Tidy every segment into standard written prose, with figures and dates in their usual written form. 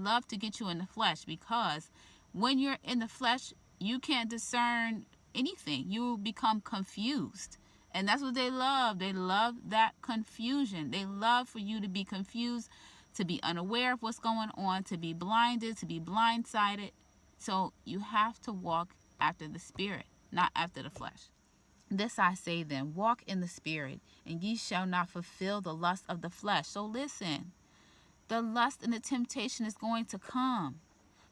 love to get you in the flesh, because when you're in the flesh, you can't discern anything. You become confused. And that's what they love. They love that confusion. They love for you to be confused, to be unaware of what's going on, to be blinded, to be blindsided. So you have to walk after the Spirit, not after the flesh. This I say then, walk in the Spirit, and ye shall not fulfill the lust of the flesh. So listen, the lust and the temptation is going to come.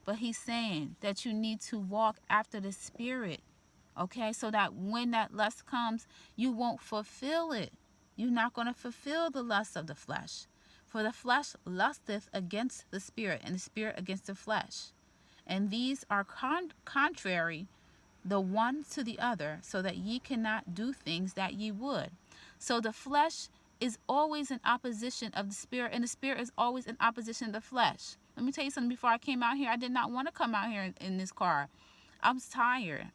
But he's saying that you need to walk after the Spirit. Okay, so that when that lust comes, you won't fulfill it. You're not going to fulfill the lust of the flesh. For the flesh lusteth against the Spirit, and the Spirit against the flesh. And these are contrary the one to the other, so that ye cannot do things that ye would. So the flesh is always in opposition of the Spirit, and the Spirit is always in opposition of the flesh. Let me tell you something. Before I came out here, I did not want to come out here in this car. I was tired.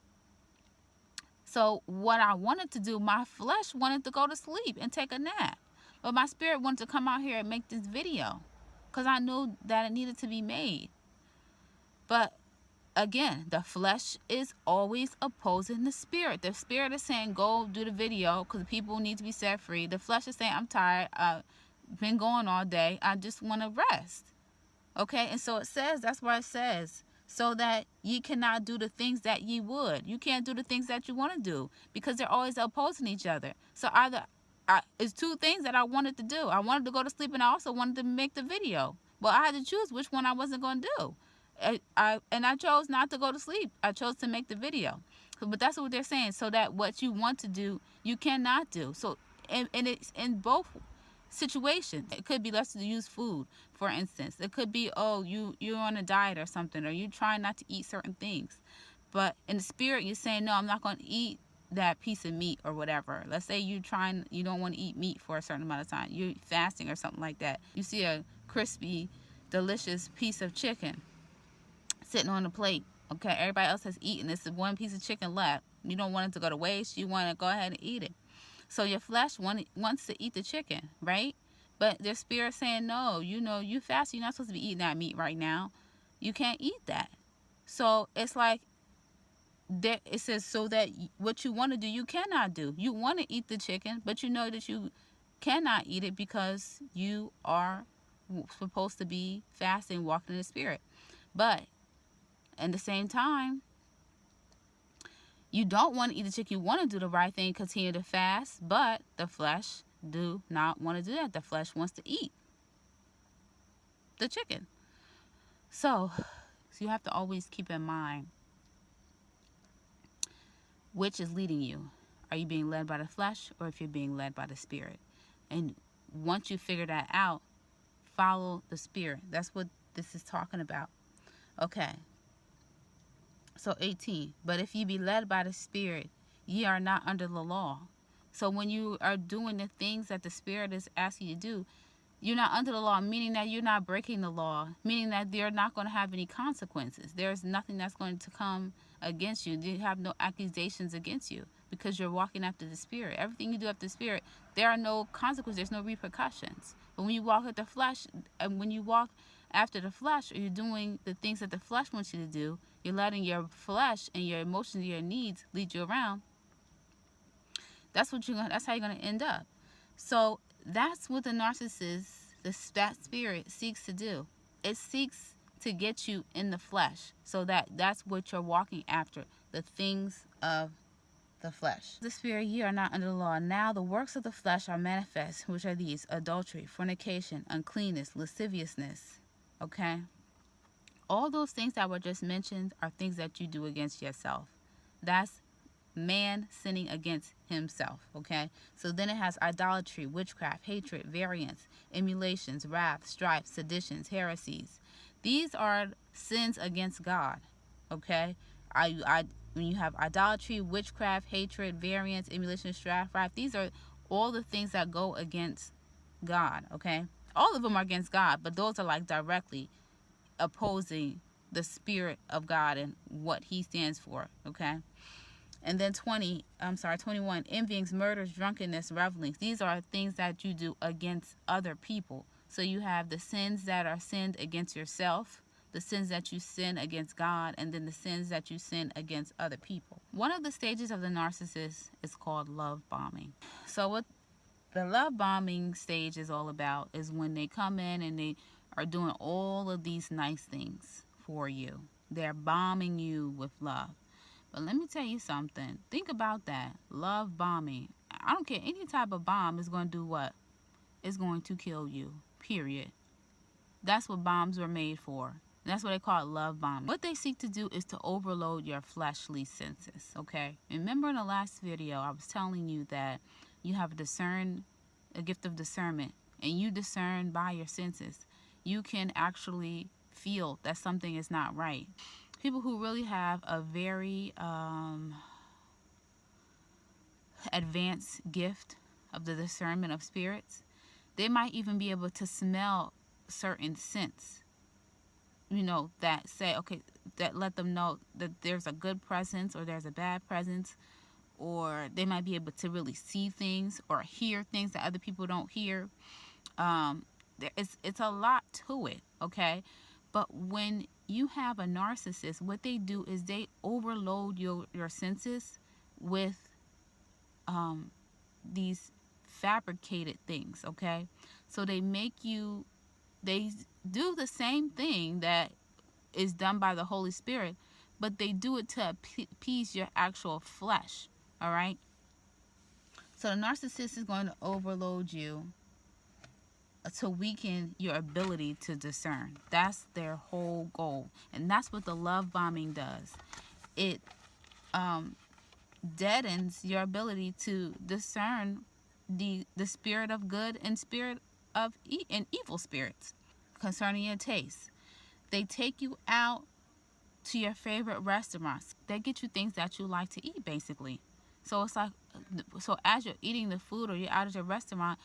So what I wanted to do, my flesh wanted to go to sleep and take a nap. But my spirit wanted to come out here and make this video, because I knew that it needed to be made. But again, the flesh is always opposing the Spirit. The Spirit is saying, go do the video because people need to be set free. The flesh is saying, I'm tired. I've been going all day. I just want to rest. Okay, and so it says, that's why it says, so that ye cannot do the things that ye would. You can't do the things that you want to do, because they're always opposing each other. So either, it's two things that I wanted to do. I wanted to go to sleep, and I also wanted to make the video. Well, I had to choose which one I wasn't going to do. I chose not to go to sleep. I chose to make the video. But that's what they're saying, so that what you want to do, you cannot do. So, and it's in both situation. It could be, let's use food for instance. It could be, oh, you're on a diet or something, or you're trying not to eat certain things, but in the Spirit you're saying, no, I'm not going to eat that piece of meat or whatever. Let's say you don't want to eat meat for a certain amount of time, you're fasting or something like that. You see a crispy delicious piece of chicken sitting on the plate. Okay, everybody else has eaten. It's one piece of chicken left. You don't want it to go to waste. You want to go ahead and eat it. So your flesh wants to eat the chicken, right? But their Spirit saying, no, you fast. You're not supposed to be eating that meat right now. You can't eat that. So it's like, it says, so that what you want to do, you cannot do. You want to eat the chicken, but you know that you cannot eat it because you are supposed to be fasting, walking in the Spirit. But at the same time, you don't want to eat the chicken. You want to do the right thing, continue to fast, but the flesh do not want to do that. The flesh wants to eat the chicken. So you have to always keep in mind which is leading you. Are you being led by the flesh, or if you're being led by the Spirit? And once you figure that out, follow the Spirit. That's what this is talking about. Okay. So 18, but if ye be led by the Spirit, ye are not under the law. So when you are doing the things that the Spirit is asking you to do, you're not under the law, meaning that you're not breaking the law, meaning that they're not going to have any consequences. There's nothing that's going to come against you. They have no accusations against you, because you're walking after the Spirit. Everything you do after the Spirit, there are no consequences. There's no repercussions. But when you walk with the flesh, and when you walk after the flesh, or you're doing the things that the flesh wants you to do, you're letting your flesh and your emotions and your needs lead you around. That's how you're going to end up. So that's what the narcissist, that spirit, seeks to do. It seeks to get you in the flesh, so that's what you're walking after, the things of the flesh. The Spirit, ye are not under the law. Now the works of the flesh are manifest, which are these: adultery, fornication, uncleanness, lasciviousness. Okay? All those things that were just mentioned are things that you do against yourself. That's man sinning against himself. Okay? So then it has idolatry, witchcraft, hatred, variance, emulations, wrath, strife, seditions, heresies. These are sins against God. Okay? When you have idolatry, witchcraft, hatred, variance, emulation, strife, wrath, these are all the things that go against God. Okay? All of them are against God, but those are like directly opposing the Spirit of God and what He stands for. Okay? And then 21, envyings, murders, drunkenness, revelings. These are things that you do against other people. So you have the sins that are sinned against yourself, the sins that you sin against God, and then the sins that you sin against other people. One of the stages of the narcissist is called love bombing. So what the love bombing stage is all about is when they come in and they are doing all of these nice things for you. They're bombing you with love. But let me tell you something. Think about that. Love bombing. I don't care. Any type of bomb is going to do what? It's going to kill you. Period. That's what bombs were made for. That's what they call it, love bombing. What they seek to do is to overload your fleshly senses, okay? Remember in the last video, I was telling you that you have a gift of discernment, and you discern by your senses. You can actually feel that something is not right. People who really have a very advanced gift of the discernment of spirits, they might even be able to smell certain scents, that say, okay, that let them know that there's a good presence or there's a bad presence, or they might be able to really see things or hear things that other people don't hear. It's a lot to it, okay? But when you have a narcissist, what they do is they overload your senses with these fabricated things, okay? So they do the same thing that is done by the Holy Spirit, but they do it to appease your actual flesh, all right? So the narcissist is going to overload you to weaken your ability to discern. That's their whole goal. And that's what the love bombing does. It deadens your ability to discern the spirit of good and spirit of and evil spirits concerning your taste. They take you out to your favorite restaurants. They get you things that you like to eat, basically. So it's like, so as you're eating the food or you're out at your restaurant,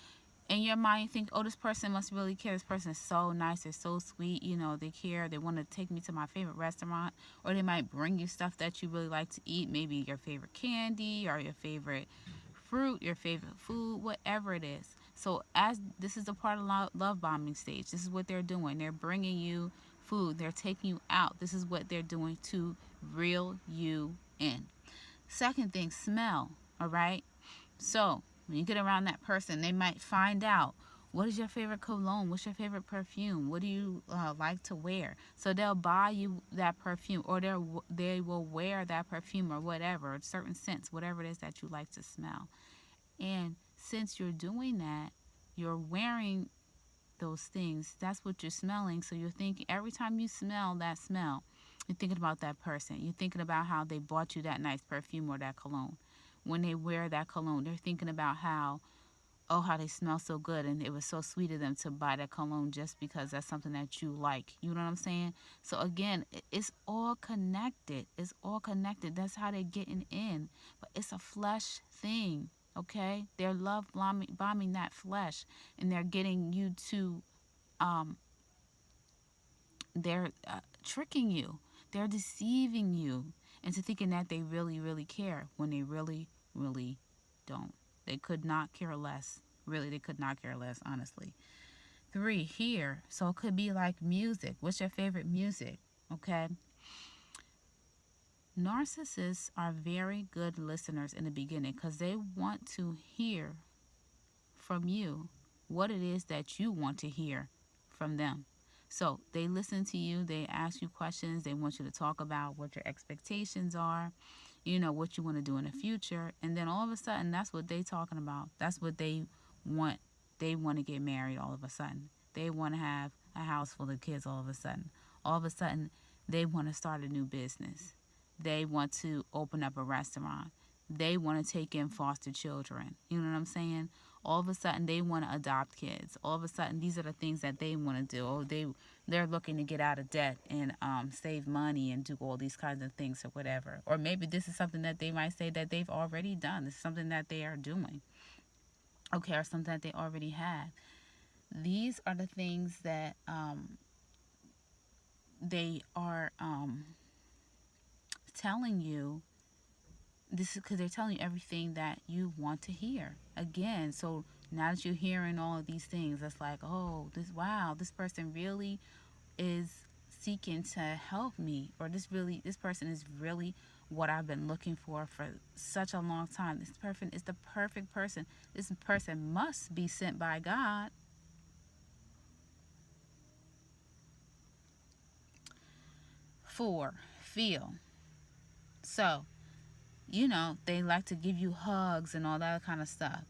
in your mind you think, oh, this person must really care. This person is so nice. They're so sweet. They care. They want to take me to my favorite restaurant. Or they might bring you stuff that you really like to eat. Maybe your favorite candy or your favorite fruit, your favorite food, whatever it is. So as this is a part of love bombing stage, this is what they're doing. They're bringing you food. They're taking you out. This is what they're doing to reel you in. Second thing, smell. All right. So when you get around that person, they might find out, what is your favorite cologne? What's your favorite perfume? What do you like to wear? So they'll buy you that perfume, or they will wear that perfume or whatever, certain scents, whatever it is that you like to smell. And since you're doing that, you're wearing those things. That's what you're smelling. So you're thinking, every time you smell that smell, you're thinking about that person. You're thinking about how they bought you that nice perfume or that cologne. When they wear that cologne, they're thinking about how they smell so good, and it was so sweet of them to buy that cologne just because that's something that you like. You know what I'm saying? So again, it's all connected. It's all connected. That's how they're getting in. But it's a flesh thing, okay? They're love bombing that flesh, and they're getting you to, they're tricking you. They're deceiving you into thinking that they really, really care when they really, really don't. They could not care less. Really, they could not care less, honestly. 3, hear. So it could be like music. What's your favorite music? Okay. Narcissists are very good listeners in the beginning because they want to hear from you what it is that you want to hear from them. So they listen to you, they ask you questions, they want you to talk about what your expectations are, what you want to do in the future. And then all of a sudden, that's what they're talking about. That's what they want. They want to get married all of a sudden. They want to have a house full of kids all of a sudden. All of a sudden, they want to start a new business. They want to open up a restaurant. They want to take in foster children. You know what I'm saying? All of a sudden, they want to adopt kids. All of a sudden, these are the things that they want to do. Oh, they're looking to get out of debt and save money and do all these kinds of things or whatever. Or maybe this is something that they might say that they've already done. This is something that they are doing. Okay, or something that they already had. These are the things that they are telling you. This is because they're telling you everything that you want to hear. Again, so now that you're hearing all of these things, it's like, oh, this person really is seeking to help me, or this person is really what I've been looking for such a long time. This person is the perfect person. This person must be sent by God. Four, feel. So, they like to give you hugs and all that kind of stuff.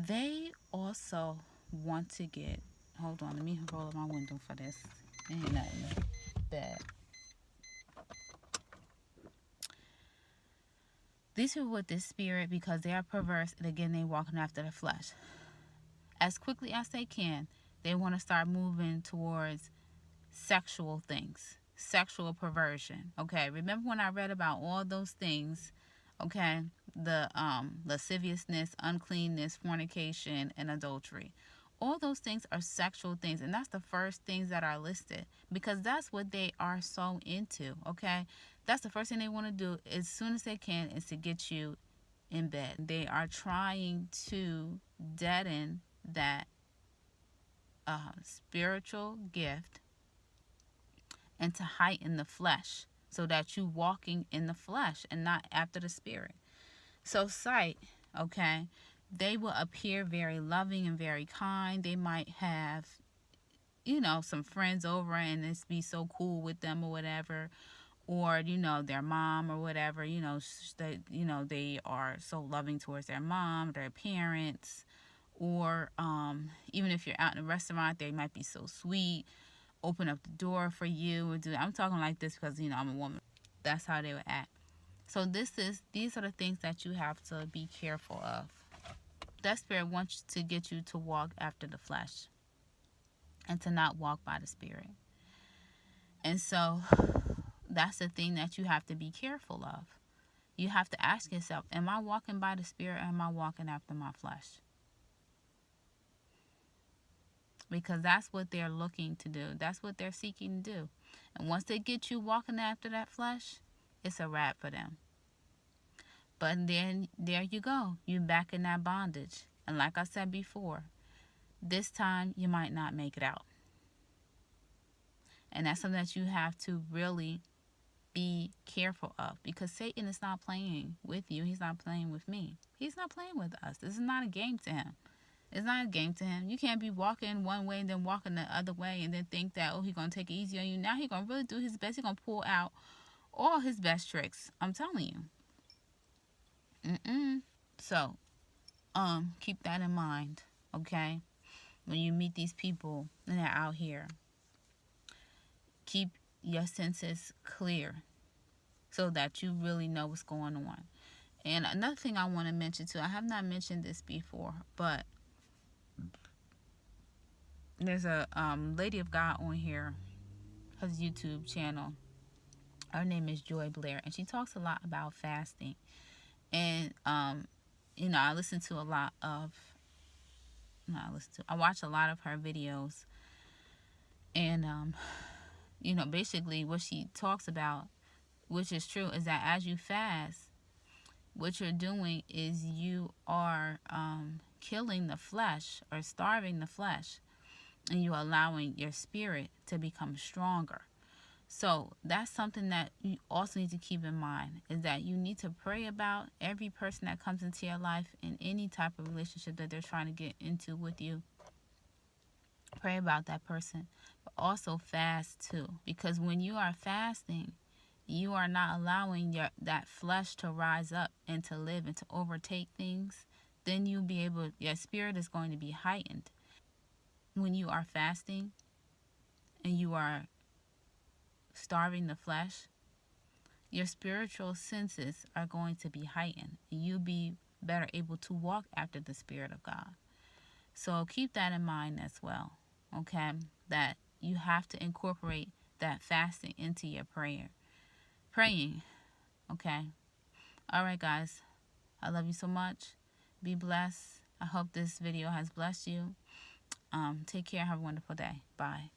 They also want to get, hold on, let me roll up my window for this. Ain't nothing bad. These people with this spirit, because they are perverse, and again, they're walking after the flesh. As quickly as they can, they want to start moving towards sexual things, sexual perversion. Okay, remember when I read about all those things? Okay, the lasciviousness, uncleanness, fornication, and adultery. All those things are sexual things, and that's the first things that are listed, because that's what they are so into. Okay, that's the first thing they want to do as soon as they can, is to get you in bed. They are trying to deaden that spiritual gift and to heighten the flesh, so that you walking in the flesh and not after the spirit. So sight, okay, they will appear very loving and very kind. They might have, some friends over and it's be so cool with them or whatever, or their mom or whatever. They are so loving towards their mom, their parents, or even if you're out in a restaurant, they might be so sweet, open up the door for you, or I'm talking like this because I'm a woman. That's how they would act. So these are the things that you have to be careful of. That spirit wants to get you to walk after the flesh and to not walk by the spirit. And so that's the thing that you have to be careful of. You have to ask yourself, am I walking by the spirit, or am I walking after my flesh? Because that's what they're looking to do. That's what they're seeking to do. And once they get you walking after that flesh, it's a wrap for them. But then there you go. You're back in that bondage. And like I said before, this time you might not make it out. And that's something that you have to really be careful of, because Satan is not playing with you. He's not playing with me. He's not playing with us. This is not a game to him. It's not a game to him. You can't be walking one way and then walking the other way and then think that, he's going to take it easy on you. Now he's going to really do his best. He's going to pull out all his best tricks. I'm telling you. So, keep that in mind, okay? When you meet these people and they're out here, keep your senses clear so that you really know what's going on. And another thing I want to mention too, I have not mentioned this before, but there's a lady of God on here, her YouTube channel. Her name is Joy Blair, and she talks a lot about fasting. And I watch a lot of her videos, and basically what she talks about, which is true, is that as you fast, what you're doing is you are killing the flesh, or starving the flesh, and you're allowing your spirit to become stronger. So that's something that you also need to keep in mind, is that you need to pray about every person that comes into your life in any type of relationship that they're trying to get into with you. Pray about that person, but also fast too, because when you are fasting, you are not allowing that flesh to rise up and to live and to overtake things. Then your spirit is going to be heightened. When you are fasting and you are starving the flesh, your spiritual senses are going to be heightened, and you'll be better able to walk after the Spirit of God. So keep that in mind as well, okay? That you have to incorporate that fasting into your praying, okay? All right, guys. I love you so much. Be blessed. I hope this video has blessed you. Take care. Have a wonderful day. Bye.